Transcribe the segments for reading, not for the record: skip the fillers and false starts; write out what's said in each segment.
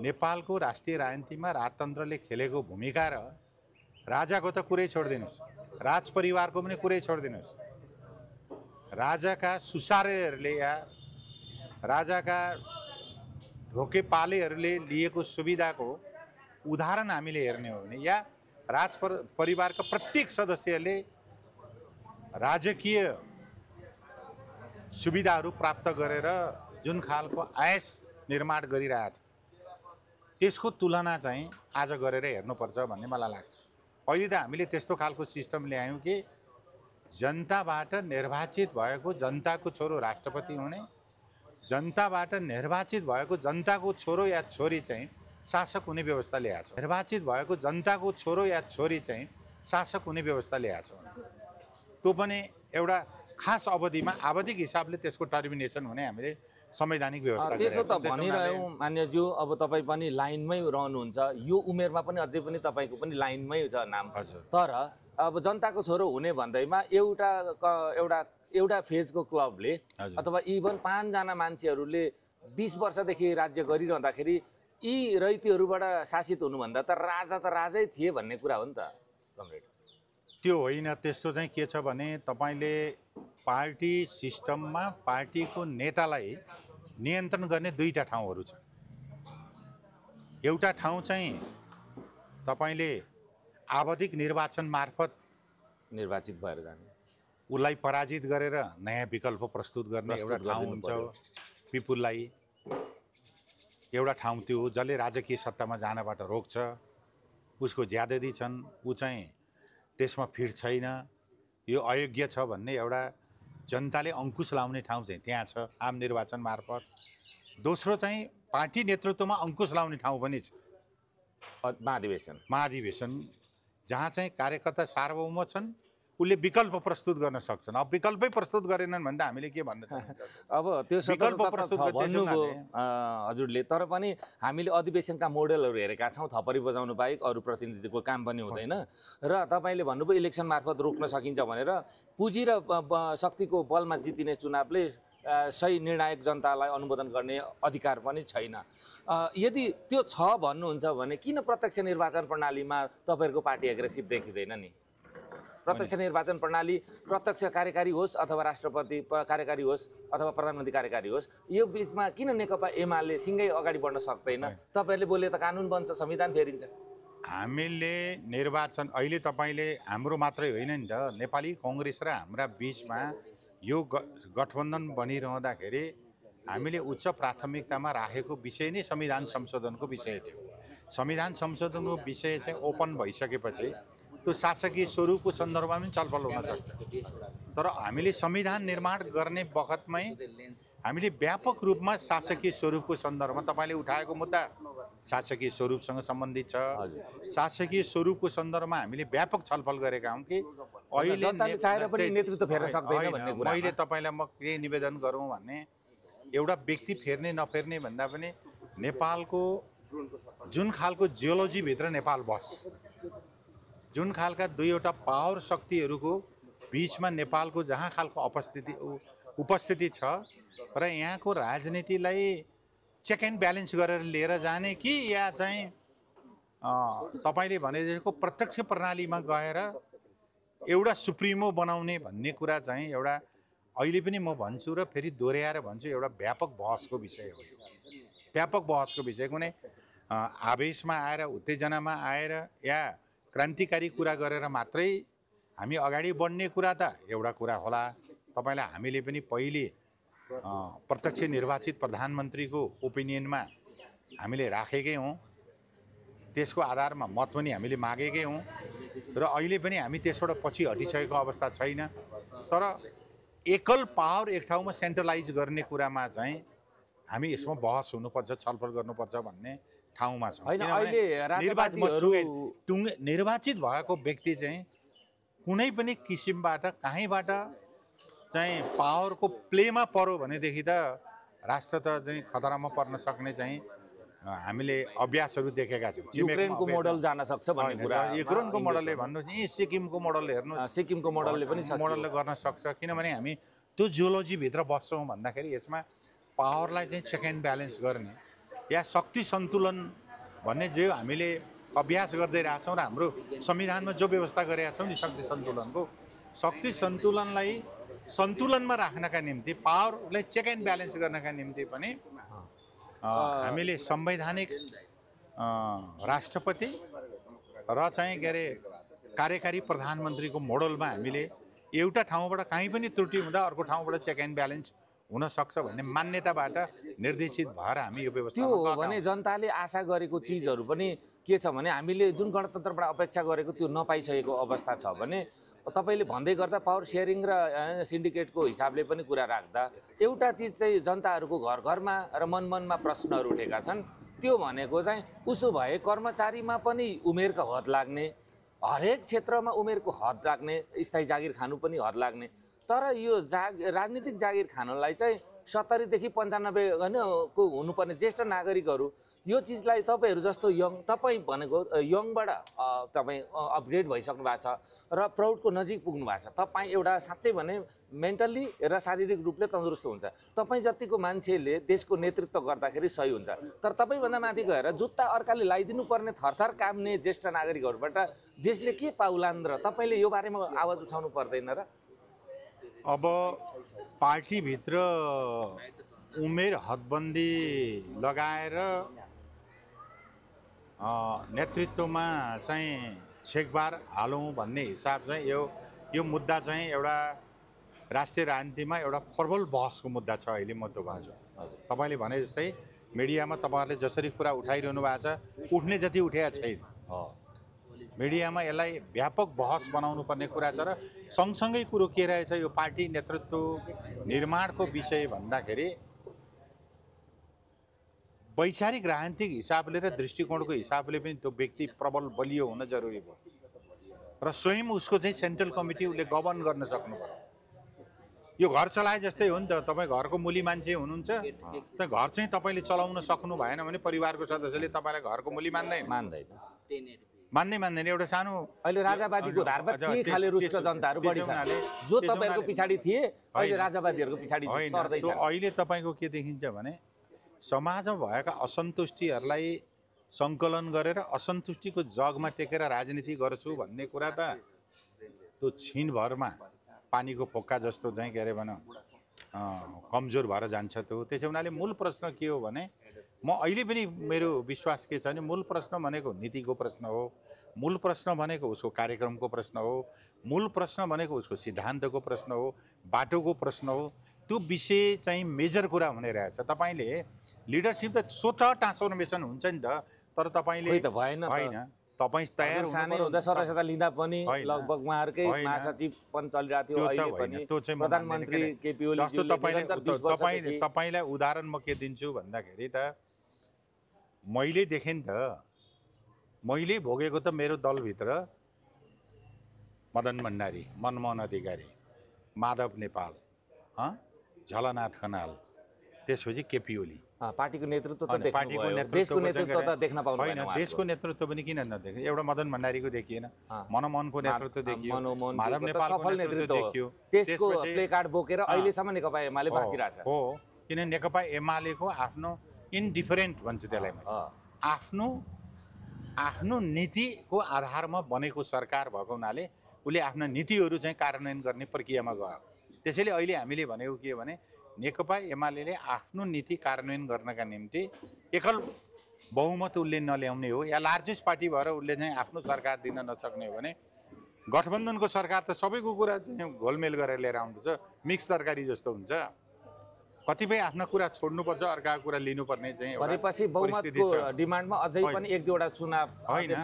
नेपालको राष्ट्रिय राजनीतिमा राजतन्त्रले खेलेको भूमिका र राजाको त कुरै छोडिदिनुहोस्, राज परिवारको पनि कुरै छोडिदिनुहोस्। राजाका सुसारेहरूले या राजाका ढोके पालेहरूले लिएको सुविधाको उदाहरण हामीले हेर्ने हो भने या राज परिवारका प्रत्येक सदस्यले राजकीय सुविधाहरू प्राप्त गरेर जुन खालको आयस निर्माण गरिरहेको थियो त्यसको तुलना चाहिँ आज गरेर हेर्नुपर्छ भन्ने मलाई लाग्छ। अहिले त हामीले त्यस्तो खालको सिस्टम ल्यायौँ कि जनताबाट निर्वाचित भएको जनताको छोरो राष्ट्रपति हुने, जनताबाट निर्वाचित भएको जनताको छोरो या छोरी चाहिँ शासक हुने व्यवस्था ल्याएको छ। निर्वाचित भएको जनताको छोरो या छोरी चाहिँ शासक हुने व्यवस्था ल्याएको छ। त्यो पनि एउटा खास अवधिमा आवधिक हिसाबले त्यसको टर्मिनेसन हुने हामीले संवैधानिक व्यवस्था त्यसो त भनिरह्यौँ मान्यज्यू। अब तपाईँ पनि लाइनमै रहनुहुन्छ, यो उमेरमा पनि अझै पनि तपाईँको पनि लाइनमै छ नाम। तर अब जनताको छोरो हुने भन्दैमा एउटा फेजको क्लबले अथवा इभन 5 जना मान्छेहरूले 20 वर्षदेखि राज्य गरिरहँदाखेरि यी रैतीहरूबाट शासित हुनुभन्दा त राजै थिए भन्ने कुरा हो नि त कमरेड। त्यो होइन। त्यस्तो चाहिँ के छ भने तपाईँले पार्टी सिस्टममा पार्टीको नेतालाई नियन्त्रण गर्ने दुईटा ठाउँहरू छ। एउटा ठाउँ चाहिँ तपाईँले आवधिक निर्वाचन मार्फत निर्वाचित भएर जाने, उसलाई पराजित गरेर नयाँ विकल्प प्रस्तुत गर्ने एउटा ठाउँ हुन्छ पिपुललाई। एउटा ठाउँ त्यो हो जसले राजकीय सत्तामा जानबाट रोक्छ, उसको ज्यादती छन्, ऊ चाहिँ त्यसमा फिट छैन, यो अयोग्य छ भन्ने एउटा जनताले अङ्कुश लाउने ठाउँ चाहिँ त्यहाँ छ आम निर्वाचन मार्फत। दोस्रो चाहिँ पार्टी नेतृत्वमा अङ्कुश लाउने ठाउँ पनि छ महाधिवेशन, जहाँ चाहिँ कार्यकर्ता सार्वभौम छन्, उसले विकल्प प्रस्तुत गर्न सक्छन्। अब विकल्पै प्रस्तुत गरेनन् भन्दा हामीले के भन्न चाहन्छौँ? अब त्यो विकल्प प्रस्तुत भन्नुभयो हजुरले। तर पनि हामीले अधिवेशनका मोडेलहरू हेरेका छौँ, थपरी बजाउनु बाहेक अरू प्रतिनिधिको काम पनि हुँदैन। र तपाईँले भन्नुभयो इलेक्सन मार्फत रोक्न सकिन्छ भनेर। पुँजी र शक्तिको बलमा जितिने चुनावले सही निर्णायक जनतालाई अनुमोदन गर्ने अधिकार पनि छैन। यदि त्यो छ भन्नुहुन्छ भने किन प्रत्यक्ष निर्वाचन प्रणालीमा तपाईँहरूको पार्टी एग्रेसिभ देखिँदैन नि? प्रत्यक्ष निर्वाचन प्रणाली प्रत्यक्ष कार्यकारी होस् अथवा राष्ट्रपति कार्यकारी होस् अथवा प्रधानमन्त्री कार्यकारी होस्, यो बिचमा किन नेकपा एमाले सिँगै अगाडि बढ्न सक्दैन? तपाईँहरूले बोले त कानुन बन्छ, संविधान फेरिन्छ। हामीले निर्वाचन अहिले तपाईँले हाम्रो मात्रै होइन नि त, नेपाली कङ्ग्रेस र हाम्रा बिचमा यो गठबन्धन बनिरहँदाखेरि हामीले उच्च प्राथमिकतामा राखेको विषय नै संविधान संशोधनको विषय थियो। संविधान संशोधनको विषय चाहिँ ओपन भइसकेपछि त्यो शासकीय स्वरूपको सन्दर्भमा पनि छलफल हुन सक्छ। तर हामीले संविधान निर्माण गर्ने बखतमै हामीले व्यापक रूपमा शासकीय स्वरूपको सन्दर्भमा तपाईँले उठाएको मुद्दा शासकीय स्वरूपसँग सम्बन्धित छ। शासकीय स्वरूपको सन्दर्भमा हामीले व्यापक छलफल गरेका हौँ कि अहिले मैले तपाईँलाई म के निवेदन गरौँ भने एउटा व्यक्ति फेर्ने नफेर्ने भन्दा पनि नेपालको जुन खालको जियोलोजीभित्र नेपाल बस, जुन खालका दुईवटा पावर शक्तिहरूको बिचमा नेपालको जहाँ खालको उपस्थिति छ र यहाँको राजनीतिलाई चेक एन्ड ब्यालेन्स गरेर लिएर जाने कि या चाहिँ तपाईँले भने जस्तो प्रत्यक्ष प्रणालीमा गएर एउटा सुप्रिमो बनाउने भन्ने कुरा चाहिँ एउटा अहिले पनि म भन्छु र फेरि दोहोऱ्याएर भन्छु, एउटा व्यापक बहसको विषय हो। व्यापक बहसको विषय कुनै आवेशमा आएर उत्तेजनामा आएर या क्रान्तिकारी कुरा गरेर मात्रै हामी अगाडि बढ्ने कुरा त एउटा कुरा होला। तपाईँलाई हामीले पनि पहिले प्रत्यक्ष निर्वाचित प्रधानमन्त्रीको ओपिनियनमा हामीले राखेकै हौँ, त्यसको आधारमा मत पनि हामीले मागेकै हौँ र अहिले पनि हामी त्यसबाट पछि हटिसकेको अवस्था छैन। तर एकल पावर एक ठाउँमा सेन्ट्रलाइज गर्ने कुरामा चाहिँ हामी यसमा बहस हुनुपर्छ, छलफल गर्नुपर्छ भन्ने ठाउँमा छ। निर्वाचित भएको व्यक्ति चाहिँ कुनै पनि किसिमबाट कहीँबाट चाहिँ पावरको प्लेमा पर्यो भनेदेखि त राष्ट्र त चाहिँ खतरामा पर्न सक्ने चाहिँ हामीले अभ्यासहरू देखेका छौँ। युक्रेनको मोडल जान सक्छ भन्ने कुरा, युक्रेनको मोडलले भन्नु, यी सिक्किमको मोडल हेर्नु, सिक्किमको मोडलले पनि मोडलले गर्न सक्छ। किनभने हामी त्यो जियोलोजीभित्र बस्छौँ भन्दाखेरि यसमा पावरलाई चाहिँ चेक एन्ड ब्यालेन्स गर्ने या शक्ति सन्तुलन भन्ने जो हामीले अभ्यास गर्दै रहेछौँ र हाम्रो संविधानमा जो व्यवस्था गरेका छौँ नि शक्ति सन्तुलनलाई सन्तुलनमा राख्नका निम्ति पावरलाई चेक एन्ड ब्यालेन्स गर्नका निम्ति पनि हामीले संवैधानिक राष्ट्रपति र चाहिँ के अरे कार्यकारी प्रधानमन्त्रीको मोडलमा हामीले एउटा ठाउँबाट कहीँ पनि त्रुटि हुँदा अर्को ठाउँबाट चेक एन्ड ब्यालेन्स हुन सक्छ भन्ने मान्यताबाट निर्देशित भएर हामी यो व्यवस्था त्यो भने जनताले आशा गरेको चिजहरू पनि के छ भने हामीले जुन गणतन्त्रबाट अपेक्षा गरेको त्यो नपाइसकेको अवस्था छ भने तपाईले भन्दै गर्दा पावर सेयरिङ र सिन्डिकेटको हिसाबले पनि कुरा राख्दा एउटा चिज चाहिँ जनताहरूको घर घरमा र मनमनमा प्रश्नहरू उठेका छन्। त्यो भनेको चाहिँ उसो भए कर्मचारीमा पनि उमेरको हद लाग्ने, हरेक क्षेत्रमा उमेरको हद लाग्ने, स्थायी जागिर खानु पनि हद लाग्ने, तर यो राजनीतिक जागिर खानलाई चाहिँ 70 देखि 95 को हुनुपर्ने ज्येष्ठ नागरिकहरू यो चिजलाई तपाईहरू जस्तो तपाई भनेको यङबाट तपाई अपग्रेड भइसक्नु भएको छ र प्राउडको नजिक पुग्नु भएको छ। तपाई एउटा साँच्चै भने मेन्टली र शारीरिक रूपले तन्दुरुस्त हुन्छ। तपाई जतिको मान्छेले देशको नेतृत्व गर्दाखेरि सही हुन्छ, तर तपाईभन्दा माथि गएर जुत्ता अर्काले लगाइदिनु पर्ने थरथर काम्ने ज्येष्ठ नागरिकहरूबाट देशले के पाउलान् र तपाईले यो बारेमा आवाज उठाउनु पर्दैन र? अब पार्टीभित्र उमेर हदबन्दी लगाएर नेतृत्वमा चाहिँ छेकबार हालौँ भन्ने हिसाब चाहिँ यो मुद्दा चाहिँ एउटा राष्ट्रिय राजनीतिमा एउटा प्रबल बहसको मुद्दा छ अहिले महत्त्वमा छ। तपाईँले भने जस्तै मिडियामा तपाईँहरूले जसरी कुरा उठाइरहनु भएको छ उठ्ने जति उठेका छैन। मिडियामा यसलाई व्यापक बहस बनाउनु पर्ने कुरा छ र सँगसँगै कुरो के रहेछ यो पार्टी नेतृत्व निर्माणको विषय भन्दाखेरि वैचारिक राजनीतिक हिसाबले र दृष्टिकोणको हिसाबले पनि त्यो व्यक्ति प्रबल बलियो हुन जरुरी भयो र स्वयं उसको चाहिँ सेन्ट्रल कमिटी उसले गभर्न गर्न सक्नु पर्यो। यो घर चलाए जस्तै हो नि त। तपाईँ घरको मूली मान्छे हुनुहुन्छ, त घर चाहिँ तपाईँले चलाउन सक्नु भएन भने परिवारको सदस्यले तपाईँलाई घरको मूली मान्दैन। एउटा सानो अहिले राजावादीको धारमा के खाले रुष्ट जनताहरू बढी छन् जो तपाईहरुको पछाडी थिए, अहिले राजावादीहरुको पछाडी सर्दै छन्। अहिले तपाईको के देखिन्छ भने समाजमा भएका असन्तुष्टिहरूलाई सङ्कलन गरेर असन्तुष्टिको जगमा टेकेर राजनीति गर्छु भन्ने कुरा त त्यो छिनभरमा पानीको फोक्का जस्तो चाहिँ के अरे भनौँ कमजोर भएर जान्छ। त्यसै हुनाले मूल प्रश्न के हो भने म अहिले पनि मेरो विश्वास के छ भने मूल प्रश्न भनेको नीतिको प्रश्न हो, मूल प्रश्न भनेको उसको कार्यक्रमको प्रश्न हो, मूल प्रश्न भनेको उसको सिद्धान्तको प्रश्न हो, बाटोको प्रश्न हो। त्यो विषय चाहिँ मेजर कुरा हुने रहेछ। तपाईले लिडरशिप त स्वतः ट्रान्सफर्मेसन हुन्छ नि त, तर तपाईले होइन तपाई तयार हुँदा सदस्यता लिँदा पनि लगभग उहाँहरुकै महासचिव पनि चलिरहेको थियो। अहिले पनि प्रधानमन्त्री केपी ओली तपाईलाई उदाहरण म के दिन्छु भन्दाखेरि त मैले देखेँ नि त, मैले भोगेको त मेरो दलभित्र मदन भण्डारी, मनमोहन अधिकारी, माधव नेपाल, झलनाथ खनाल, त्यसपछि केपी ओली। पार्टीको नेतृत्व त देशको नेतृत्व त देख्न पाउनु भएन। देशको नेतृत्व पनि किन नदेखे? एउटा मदन भण्डारीको देखिएन, मनमोहनको नेतृत्व देखियो, माधव नेपालको नेतृत्व देखियो। त्यसको प्ले कार्ड बोकेर अहिलेसम्म नेकपा एमाले बाँचिरहेछ हो। किन नेकपा एमालेको आफ्नो इन्डिफरेन्ट भन्छ त्यसलाई, आफ्नो नीतिको आधारमा बनेको सरकार भएको हुनाले उसले आफ्ना नीतिहरू चाहिँ कार्यान्वयन गर्ने प्रक्रियामा गयो। त्यसैले अहिले हामीले भनेको के भने नेकपा एमाले आफ्नो नीति कार्यान्वयन गर्नका निम्ति एकल बहुमत उसले नल्याउने हो या लार्जेस्ट पार्टी भएर उसले चाहिँ आफ्नो सरकार दिन नसक्ने हो भने गठबन्धनको सरकार त सबैको कुरा चाहिँ घोलमेल गरेर लिएर आउँछ, मिक्स तरकारी जस्तो हुन्छ। कतिपय आफ्ना कुरा छोड्नुपर्छ, अर्काको कुरा लिनुपर्ने चाहिँ भनेपछि बहुमतको डिमान्डमा अझै पनि एक दुईवटा चुनाव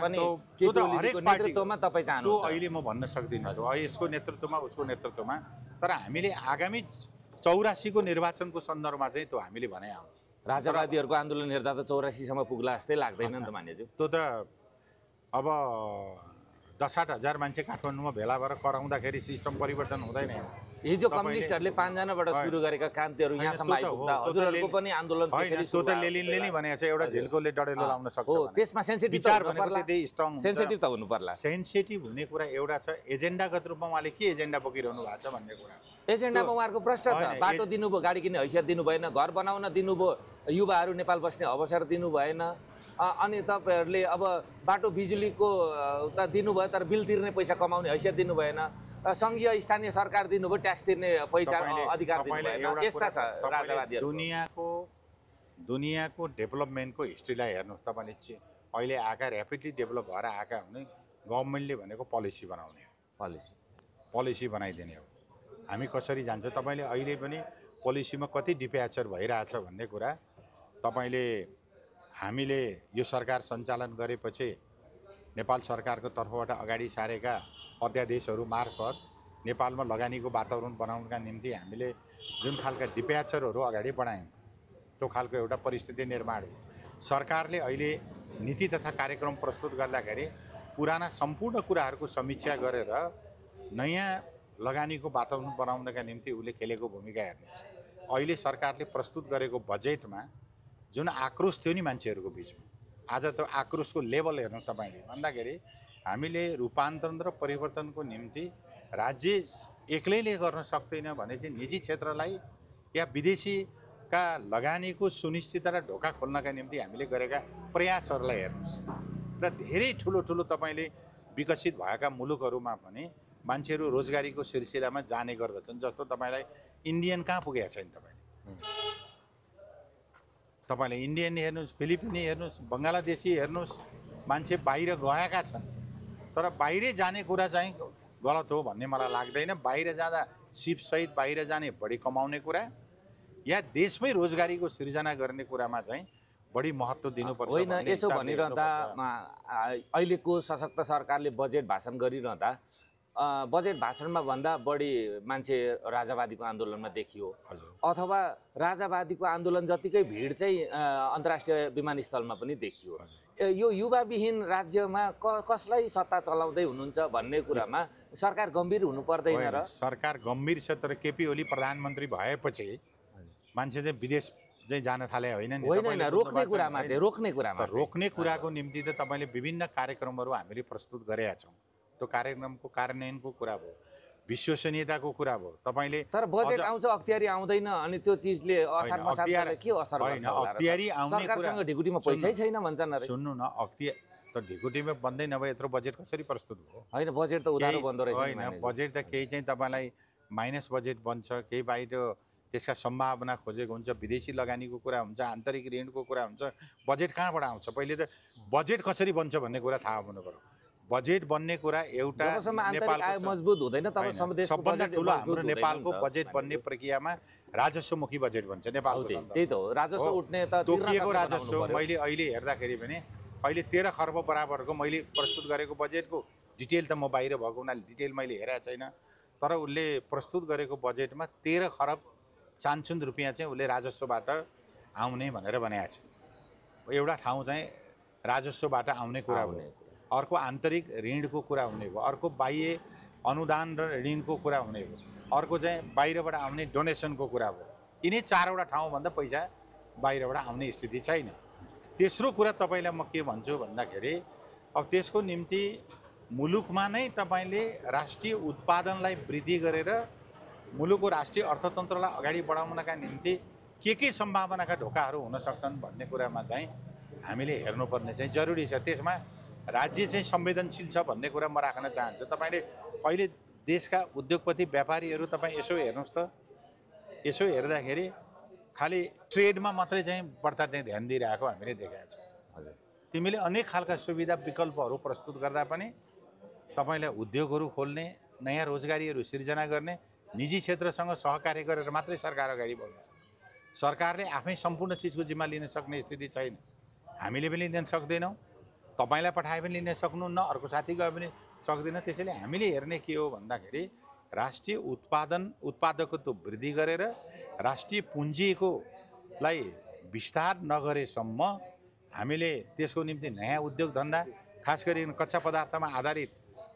पनि केपीओलीको नेतृत्वमा तपाई चाहनुहुन्छ? त्यो अहिले म भन्न सक्दिनँ यसको नेतृत्वमा उसको नेतृत्वमा, तर हामीले आगामी 84 को निर्वाचनको सन्दर्भमा चाहिँ त्यो हामीले भने आउँछ। राजावादीहरूको आन्दोलन हेर्दा त 84 सम्म पुग्ला जस्तै लाग्दैन नि त मान्यज्यू। त्यो त अब 10-8 हजार मान्छे काठमाडौँमा भेला भएर कराउँदाखेरि सिस्टम परिवर्तन हुँदैन। हिजो कम्युनिस्टहरूले 5 जनाबाट सुरु गरेका क्रान्तिहरू यहाँसम्म आइपुग्दा हजुरहरूको पनि आन्दोलन त्यसरी त्यो त लेलिनले भनेको छ एउटा झिल्कोले डडेलो लाउन सक्छ हो त्यसमा सेन्सिटिभ विचार भनेको त्यही स्ट्रङ सेन्सिटिभ त हुनु पर्ला सेन्सिटिभ हुने कुरा एउटा छ एजेन्डागत रूपमा उहाँले के एजेन्डा बोकिरहनु भएको छ भन्ने कुरा एजेन्डामा उहाँहरूको प्रश्न छ बाटो दिनुभयो गाडी किन्ने हैसियत दिनु भएन घर बनाउन दिनुभयो युवाहरू नेपाल बस्ने अवसर दिनु भएन अनि तपाईँहरूले अब बाटो बिजुलीको त दिनुभयो तर बिल तिर्ने पैसा कमाउने हैसियत दिनु भएन सङ्घीय स्थानीय सरकार दिनुभयो ट्याक्स तिर्ने पहिचान अधिकार दिनु भएन यस्ता छ राजावादीहरू दुनियाँको डेभलपमेन्टको हिस्ट्रीलाई हेर्नुहोस् तपाईँले अहिले आएका ऱ्यापिडली डेभलप भएर आएका हुने गभर्मेन्टले भनेको पोलिसी बनाउने हो पोलिसी बनाइदिने हो हामी कसरी जान्छौँ तपाईँले अहिले पनि पोलिसीमा कति डिप्याचर भइरहेछ भन्ने कुरा तपाईँले हामीले यो सरकार सञ्चालन गरेपछि नेपाल सरकारको तर्फबाट अगाडि सारेका अध्यादेशहरू मार्फत नेपालमा लगानीको वातावरण बनाउनका निम्ति हामीले जुन खालका डिप्याचरहरू अगाडि बढायौँ त्यो खालको एउटा परिस्थिति निर्माण हो सरकारले अहिले नीति तथा कार्यक्रम प्रस्तुत गर्दाखेरि पुराना सम्पूर्ण कुराहरूको समीक्षा गरेर नयाँ लगानीको वातावरण बनाउनका निम्ति उसले खेलेको भूमिका हेर्नुहोस् अहिले सरकारले प्रस्तुत गरेको बजेटमा जुन आक्रोश थियो नि मान्छेहरूको बिचमा आज त्यो आक्रोशको लेभल हेर्नुहोस् तपाईँले भन्दाखेरि हामीले रूपान्तरण र परिवर्तनको निम्ति राज्य एक्लैले गर्न सक्दैन भने चाहिँ निजी क्षेत्रलाई या विदेशीका लगानीको सुनिश्चितता र ढोका खोल्नका निम्ति हामीले गरेका प्रयासहरूलाई हेर्नुहोस् र धेरै ठुलो ठुलो तपाईँले विकसित भएका मुलुकहरूमा पनि मान्छेहरू रोजगारीको सिलसिलामा जाने गर्दछन् जस्तो तपाईँलाई इन्डियन कहाँ पुगेका छैन तपाईँले इन्डियन हेर्नुहोस् फिलिपिनी हेर्नुहोस् बङ्गलादेशी हेर्नुहोस् मान्छे बाहिर गएका छन् तर बाहिरै जाने कुरा चाहिँ गलत हो भन्ने मलाई लाग्दैन बाहिर जाँदा सिपसहित बाहिर जाने बढी कमाउने कुरा या देशमै रोजगारीको सृजना गर्ने कुरामा चाहिँ बढी महत्त्व दिनुपर्छ होइन यसो भनिरहँदा अहिलेको सशक्त सरकारले बजेट भाषण गरिरहँदा बजेट भाषणमा भन्दा बढी मान्छे राजावादीको आन्दोलनमा देखियो अथवा राजावादीको आन्दोलन जतिकै भिड चाहिँ अन्तर्राष्ट्रिय विमानस्थलमा पनि देखियो यो युवाविहीन राज्यमा कसलाई सत्ता चलाउँदै हुनुहुन्छ भन्ने कुरामा सरकार गम्भीर हुनु पर्दैन र सरकार गम्भीर छ तर केपी ओली प्रधानमन्त्री भएपछि मान्छे चाहिँ विदेश चाहिँ जान थाले होइन नि रोक्ने कुराको निम्ति त तपाईँले विभिन्न कार्यक्रमहरू हामीले प्रस्तुत गरेका छौँ त्यो कार्यक्रमको कार्यान्वयनको कुरा भयो विश्वसनीयताको कुरा भयो तपाईँले तर बजेट आउँछ अख्तियारी आउँदैन अनि त्यो चिजले असार मसारले के असर गर्छ अख्तियारी आउने सरकारसँग ढिकुटीमा पैसै छैन भन्छन् अरे सुन्नु न त ढिकुटीमा बन्दै नभए यत्रो बजेट कसरी प्रस्तुत भयो होइन बजेट त उधारो बन्दो रहेछ होइन बजेट त केही चाहिँ तपाईँलाई माइनस बजेट बन्छ केही बाहिर त्यसका सम्भावना खोजेको हुन्छ विदेशी लगानीको कुरा हुन्छ आन्तरिक ऋणको कुरा हुन्छ बजेट कहाँबाट आउँछ पहिले त बजेट कसरी बन्छ भन्ने कुरा थाहा हुनु पर्यो बजेट बन्ने कुरा एउटा नेपालको मजबुत हुँदैन तब सबभन्दा ठुलो हाम्रो नेपालको बजेट बन्ने प्रक्रियामा राजस्वमुखी बजेट भन्छ नेपालको त्यही त हो राजस्व उठ्ने त तोकिएको राजस्व मैले अहिले हेर्दाखेरि पनि अहिले 13 खर्ब बराबरको मैले प्रस्तुत गरेको बजेटको डिटेल त म बाहिर भएको हुनाले डिटेल मैले हेरेको छैन तर उसले प्रस्तुत गरेको बजेटमा 13 खरब चान्चुन रुपियाँ चाहिँ उसले राजस्वबाट आउने भनेर भनेको छ एउटा ठाउँ चाहिँ राजस्वबाट आउने कुरा हो अर्को आन्तरिक ऋणको कुरा हुने भयो अर्को बाह्य अनुदान र ऋणको कुरा हुने भयो अर्को चाहिँ बाहिरबाट आउने डोनेसनको कुरा भयो यिनै 4वटा ठाउँभन्दा पैसा बाहिरबाट आउने स्थिति छैन तेस्रो कुरा तपाईँलाई म के भन्छु भन्दाखेरि अब त्यसको निम्ति मुलुकमा नै तपाईँले राष्ट्रिय उत्पादनलाई वृद्धि गरेर मुलुकको राष्ट्रिय अर्थतन्त्रलाई अगाडि बढाउनका निम्ति के सम्भावनाका ढोकाहरू हुन सक्छन् भन्ने कुरामा चाहिँ हामीले हेर्नुपर्ने चाहिँ जरुरी छ त्यसमा राज्य चाहिँ संवेदनशील छ भन्ने कुरा म राख्न चाहन्छु तपाईँले अहिले देशका उद्योगपति व्यापारीहरू तपाईँ यसो हेर्नुहोस् त यसो हेर्दाखेरि खालि ट्रेडमा मात्रै चाहिँ बढ्ता चाहिँ ध्यान दिइरहेको हामीले देखेका छौँ हजुर तिमीले अनेक खालका सुविधा विकल्पहरू प्रस्तुत गर्दा पनि तपाईँलाई उद्योगहरू खोल्ने नयाँ रोजगारीहरू सिर्जना गर्ने निजी क्षेत्रसँग सहकार्य गरेर मात्रै सरकार अगाडि बढ्छ सरकारले आफै सम्पूर्ण चिजको जिम्मा लिन सक्ने स्थिति छैन हामीले पनि लिन सक्दैनौँ तपाईँलाई पठाए पनि लिन सक्नुहुन्न अर्को साथी गए पनि सक्दैन त्यसैले हामीले हेर्ने के हो भन्दाखेरि राष्ट्रिय उत्पादकत्व वृद्धि गरेर राष्ट्रिय पुँजीकोलाई विस्तार नगरेसम्म हामीले त्यसको निम्ति नयाँ उद्योग धन्दा खास गरी कच्चा पदार्थमा आधारित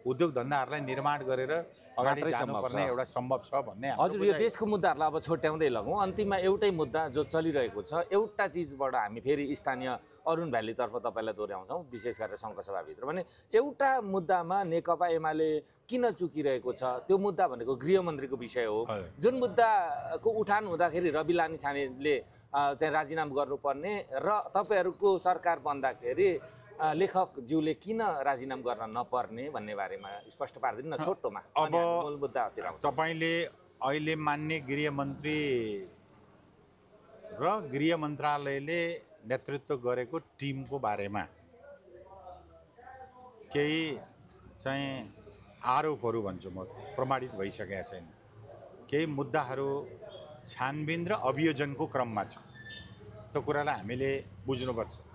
उद्योग धन्दाहरूलाई निर्माण गरेर अगाडि मात्रै सम्भव जानुपर्ने छ। एउटा सम्भव छ भन्ने हाम्रो हजुर यो बुझाइ। देशको मुद्दाहरूलाई अब छोट्याउँदै लगौँ। अन्तिममा एउटै मुद्दा जो चलिरहेको छ, एउटा चिजबाट हामी फेरि स्थानीय अरुण भ्यालीतर्फ तपाईँलाई दोहोऱ्याउँछौँ, विशेष गरेर सङ्घसभाभित्र भने एउटा मुद्दामा नेकपा एमाले किन चुकिरहेको छ, त्यो मुद्दा भनेको गृहमन्त्रीको विषय हो। जुन मुद्दाको उठान हुँदाखेरि रवि लामिछानेले चाहिँ राजीनामा गर्नुपर्ने र तपाईँहरूको सरकार बन्दाखेरि लेखकज्यूले किन राजीनामा गर्न नपर्ने भन्ने बारेमा स्पष्ट पारिदिनु न छोटोमा। अब मूल मुद्दातिर आउँछ। तपाईँले अहिले मान्य गृहमन्त्री र गृह मन्त्रालयले नेतृत्व गरेको टिमको बारेमा केही चाहिँ आरोपहरू भन्छु म, प्रमाणित भइसकेका छैन। केही मुद्दाहरू छानबिन र अभियोजनको क्रममा छ। त्यो कुरालाई हामीले बुझ्नुपर्छ।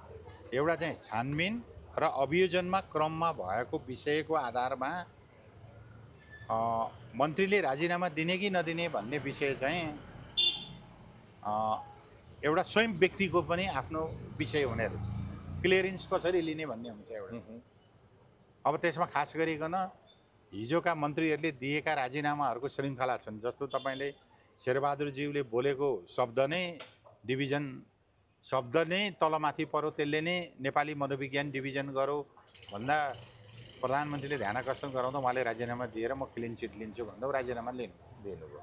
एउटा चाहिँ छानबिन र अभियोजनमा क्रममा भएको विषयको आधारमा मन्त्रीले राजीनामा दिने कि नदिने भन्ने विषय चाहिँ एउटा स्वयं व्यक्तिको पनि आफ्नो विषय हुने रहेछ। क्लियरेन्स कसरी लिने भन्ने हुन्छ एउटा। अब त्यसमा खास गरिकन हिजोका मन्त्रीहरूले दिएका राजीनामाहरूको श्रृङ्खला छन्। जस्तो तपाईँले शेरबहादुरज्यूले बोलेको शब्द नै डिभिजन शब्द नै तलमाथि पऱ्यो, त्यसले नै नेपाली मनोविज्ञान डिभिजन गरौँ भन्दा प्रधानमन्त्रीले ध्यान आकर्षण गराउँदा उहाँले राजीनामा दिएर म क्लिन चिट लिन्छु भन्दा राजीनामा दिनुभयो।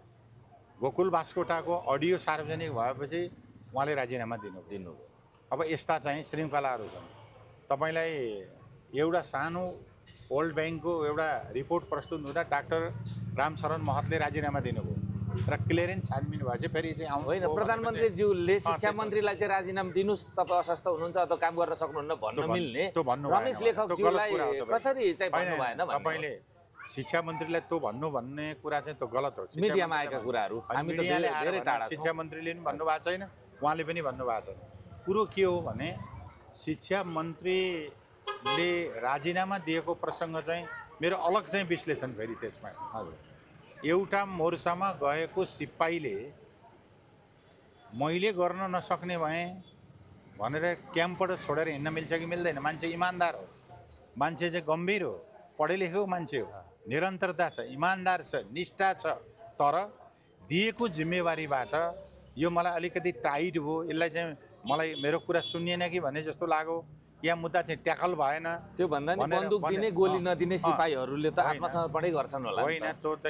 गोकुल बास्कोटाको अडियो सार्वजनिक भएपछि उहाँले राजीनामा दिनुभयो। अब यस्ता चाहिँ श्रृङ्खलाहरू छन्। तपाईँलाई एउटा सानो वर्ल्ड ब्याङ्कको एउटा रिपोर्ट प्रस्तुत हुँदा डाक्टर रामशरण महतले राजीनामा दिनुभयो र क्लियरेन्स छानबिन भएपछि फेरि चाहिँ होइन, प्रधानमन्त्रीज्यूले शिक्षा मन्त्रीलाई चाहिँ राजीनामा दिनुहोस्, तपाईँ अस्वस्थ हुनुहुन्छ अथवा काम गर्न सक्नुहुन्न भन्न मिल्ने रमेश लेखकज्यूलाई कसरी चाहिँ भन्नु भएन? तपाईँले शिक्षा मन्त्रीलाई त्यो भन्ने कुरा चाहिँ त्यो गलत हो। मिडियामा आएका कुराहरू हामी त धेरै टाढा छौँ। शिक्षा मन्त्रीले पनि भन्नुभएको छैन, उहाँले पनि भन्नुभएको छैन। कुरो के हो भने शिक्षा मन्त्रीले राजीनामा दिएको प्रसङ्ग चाहिँ मेरो अलग चाहिँ विश्लेषण फेरि त्यसमा। हजुर, एउटा मोर्चामा गएको सिपाहीले मैले गर्न नसक्ने भएँ भनेर क्याम्पबाट छोडेर हिँड्न मिल्छ कि मिल्दैन? मान्छे इमान्दार हो, मान्छे चाहिँ गम्भीर हो, पढे लेखेको मान्छे हो, निरन्तरता छ, इमान्दार छ, निष्ठा छ। तर दिएको जिम्मेवारीबाट यो मलाई अलिकति टाइट भयो, यसलाई चाहिँ मलाई मेरो कुरा सुनिएन कि भन्ने जस्तो लाग्यो, या मुद्दा चाहिँ ट्याकल भएन। त्यो भन्दा नि बन्दुक दिने गोली नदिने सिपाहीहरूले त आत्मसमर्पणै गर्छन् होला। होइन, त्यो त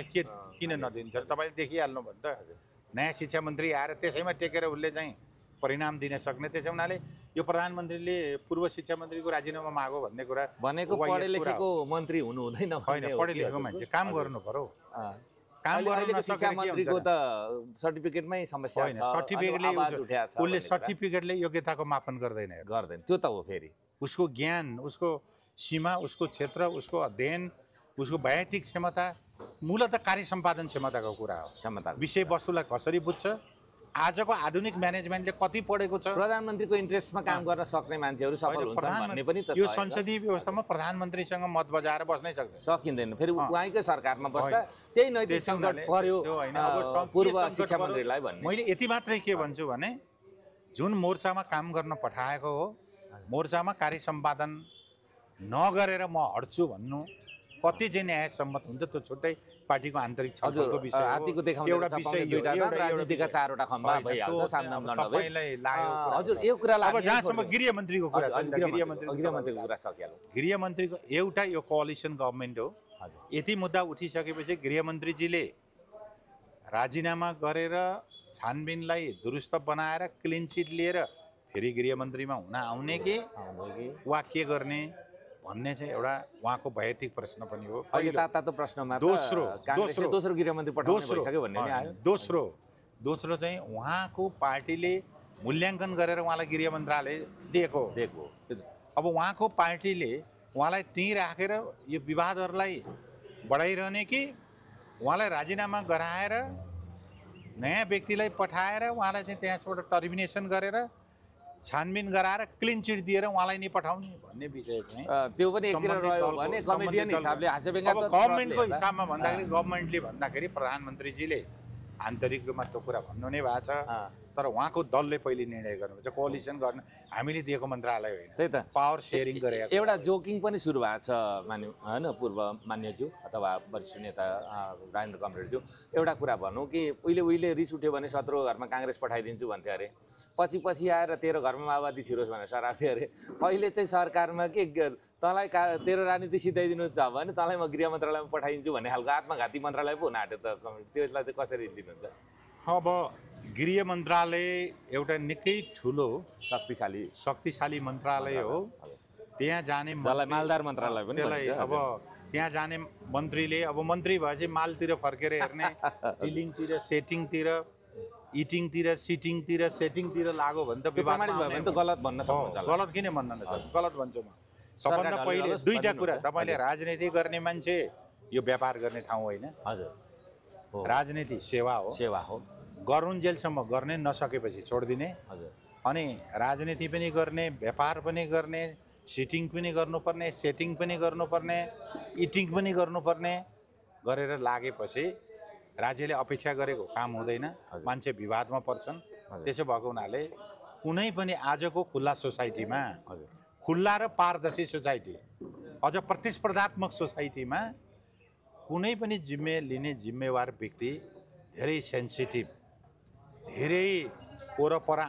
किन नदिन्छ? तपाईँले देखिहाल्नु भयो नि त। नयाँ शिक्षा मन्त्री आएर त्यसैमा टेकेर उसले चाहिँ परिणाम दिन सक्ने। त्यसै हुनाले यो प्रधानमन्त्रीले पूर्व शिक्षा मन्त्रीको राजीनामा मागो भन्ने कुरा भनेको पढे लेखेको मन्त्री हुनु हुँदैन। होइन, पढे लेखेको मान्छे काम गर्नु पर्यो। काम गर्न शिक्षा मन्त्रीको त सर्टिफिकेटमै समस्या छ। उसले सर्टिफिकेटले योग्यताको मापन गर्दैन। त्यो त हो। फेरि उसको ज्ञान, उसको सीमा, उसको क्षेत्र, उसको अध्ययन, उसको वैयक्तिक क्षमता, मूलतः कार्य सम्पादन क्षमताको कुरा हो। विषयवस्तुलाई कसरी बुझ्छ, आजको आधुनिक म्यानेजमेन्टले कति पढेको छ, प्रधानमन्त्रीको इन्ट्रेस्टमा काम गर्न सक्ने मान्छेहरू सफल हुन्छन् भन्ने पनि त छ। यो संसदीय व्यवस्थामा प्रधानमन्त्रीसँग मत बजाएर बस्नै सकिँदैन। फेरि उहाँकै सरकारमा बस्दा त्यही नैतिक सङ्कट पर्यो पूर्व शिक्षा मन्त्रीलाई भन्ने। मैले यति मात्रै के भन्छु भने जुन मोर्चामा काम गर्न पठाएको हो, मोर्चामा कार्य सम्पादन नगरेर म हट्छु भन्नु कति चाहिँ न्यायसम्मत हुन्छ त्यो छुट्टै पार्टीको आन्तरिक छलफलको विषय हो। हात्तीको देखाउने एउटा विषय राजनीतिका चारवटा खम्बा भइहाल्छ सामदाम दण्डभेद। हजुर, यो कुरालाई अब जहाँसम्म गृहमन्त्रीको कुरा छ, गृहमन्त्रीको कुरा सकिहाल्यो। गृहमन्त्रीको एउटा यो कोअलिसन गभर्मेन्ट हो। यति मुद्दा उठिसकेपछि गृहमन्त्रीजीले राजीनामा गरेर छानबिनलाई दुरुस्त बनाएर क्लिन चिट लिएर फेरि गृहमन्त्रीमा हुन आउने कि वा के गर्ने भन्ने चाहिँ एउटा उहाँको वैयक्तिक प्रश्न पनि हो। तातो प्रश्नमा दोस्रो गृहमन्त्री पठाउने भइसक्यो भन्ने नि आयो। दोस्रो चाहिँ उहाँको पार्टीले मूल्याङ्कन गरेर उहाँलाई गृह मन्त्रालय दिएको। अब उहाँको पार्टीले उहाँलाई त्यहीँ राखेर यो विवादहरूलाई बढाइरहने कि उहाँलाई राजीनामा गराएर नयाँ व्यक्तिलाई पठाएर उहाँलाई चाहिँ त्यहाँबाट टर्मिनेसन गरेर छानबिन गराएर क्लिन चिट दिएर उहाँलाई नि पठाउने भन्ने विषय चाहिँ त्यो पनि एकतिर रह्यो भने कमेडियन हिसाबले हास्यव्यङ्ग्य गभर्मेन्टको हिसाबमा भन्दाखेरि गभर्मेन्टले भन्दाखेरि प्रधानमन्त्रीजीले आन्तरिक रूपमा त्यो कुरा भन्नु नै भएको छ। तर उहाँको दलले पहिले निर्णय गर्नुपर्छ कोअलिसन गर्न हामीले दिएको मन्त्रालय होइन त्यही त पावर सेयरिङ गरेको एउटा जोकिङ पनि सुरु भएको छ मान्य होइन पूर्व मान्यज्यू अथवा वरिष्ठ नेता राजेन्द्र कमरेडज्यू एउटा कुरा भनौँ कि उहिले रिस उठ्यो भने 17 घरमा काङ्ग्रेस पठाइदिन्छु भन्थ्यो अरे पछि आएर तेरो घरमा माओवादी छिरोस् भनेर सराप्थ्यो अरे अहिले चाहिँ सरकारमा के तँलाई तेरो राजनीति सिधाइदिनु छ भने तँलाई म गृह मन्त्रालयमा पठाइदिन्छु भन्ने खालको आत्मघाती मन्त्रालय पो हुन आँट्यो त त्यसलाई चाहिँ कसरी लिनुहुन्छ अब गृह मन्त्रालय एउटा निकै ठुलो शक्तिशाली मन्त्रालय हो त्यहाँ जाने जसलाई मालदार मन्त्रालय पनि त्यसलाई अब त्यहाँ जाने मन्त्रीले अब मन्त्री भएपछि मालतिर फर्केर हेर्ने डिलिङतिर सेटिङतिर इटिङतिर सिटिङतिर सेटिङतिर लाग्यो भने त विवाद गलत भन्न सक्नुहुन्छ गलत किन भन्न नसक्छ गलत भन्छु म सबभन्दा पहिले दुईटा कुरा तपाईँले राजनीति गर्ने मान्छे यो व्यापार गर्ने ठाउँ होइन हजुर राजनीति सेवा हो गरुन्जेलसम्म गर्ने नसकेपछि छोडिदिने अनि राजनीति पनि गर्ने व्यापार पनि गर्ने सिटिङ पनि गर्नुपर्ने सेटिङ पनि गर्नुपर्ने इटिङ पनि गर्नुपर्ने गरेर लागेपछि राज्यले अपेक्षा गरेको काम हुँदैन मान्छे विवादमा पर्छन् त्यसो भएको हुनाले कुनै पनि आजको खुल्ला सोसाइटीमा खुल्ला र पारदर्शी सोसाइटी अझ प्रतिस्पर्धात्मक सोसाइटीमा कुनै पनि लिने जिम्मेवार व्यक्ति धेरै सेन्सिटिभ धेरै वरपर